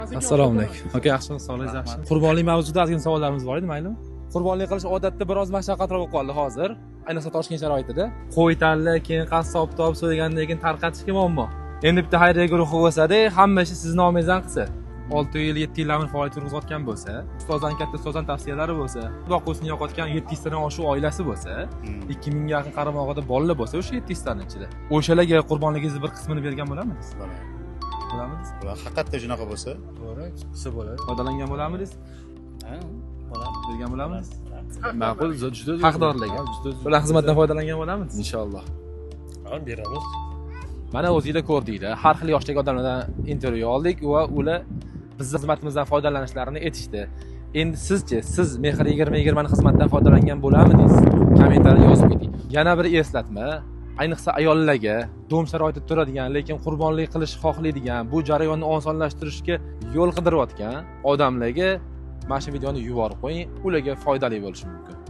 Assalomu alaykum. Aka, yaxshimisiz? Sog'ligingiz yaxshimi? Qurbonlik mavzusida ozgina savollarimiz bor edi, maylimi? Qurbonlik qilish odatda biroz mashaqqatroq bo'lib qoldi hozir. Ayniqsa Toshkent sharoitida. Qo'y tanla, keyin qassob top so'ragandan keyin tarqatishga muammo. Endi bitta xayriya guruhi bo'lsa-da, hamma ish siz nomingizdan qilsa, 6 yil, 7 yillarni faoliyat yurg'izayotgan bo'lsa, ustozdan katta ustozdan tavsiyalari bo'lsa, boquvchini yo'qotgan 700 tadan oshiq oilasi bo'lsa, 2000 ga yaqin qaramog'ida bolalar bo'lsa, o'sha 700 taning ichida. O'shalarga qurbonligingizni bir qismini bergan bo'lamisiz? Bo'lamisiz? Ular haqiqatda shunaqa bo'lsa, To'g'ri, qilsa bo'ladi. Foydalangan bo'lamisiz? Ha, bo'ladi. Bergan bo'lamiz? Ma'qul, juda Haqdorlarga. Ular xizmatdan foydalangan bo'lamiz? inshaalloh. Ha, beramiz. Mana o'zingizlar ko'rdinglar, har xil yoshdagi odamlardan intervyu oldik va ular bizning xizmatimizdan foydalanishlarini aytishdi. Endi sizchi, siz Mehr 2020 ni xizmatdan foydalangan bo'lamidingiz? Kommentariyga yozib keting. Yana bir eslatma, ayniqsa ayollarga, dom sharoitida turadigan, lekin qurbonlik qilish xohlaydigan, bu jarayonni osonlashtirishga yo'l qidirayotgan odamlarga mana shu videoni yuborib qo'ying, ularga foydali bo'lishi mumkin.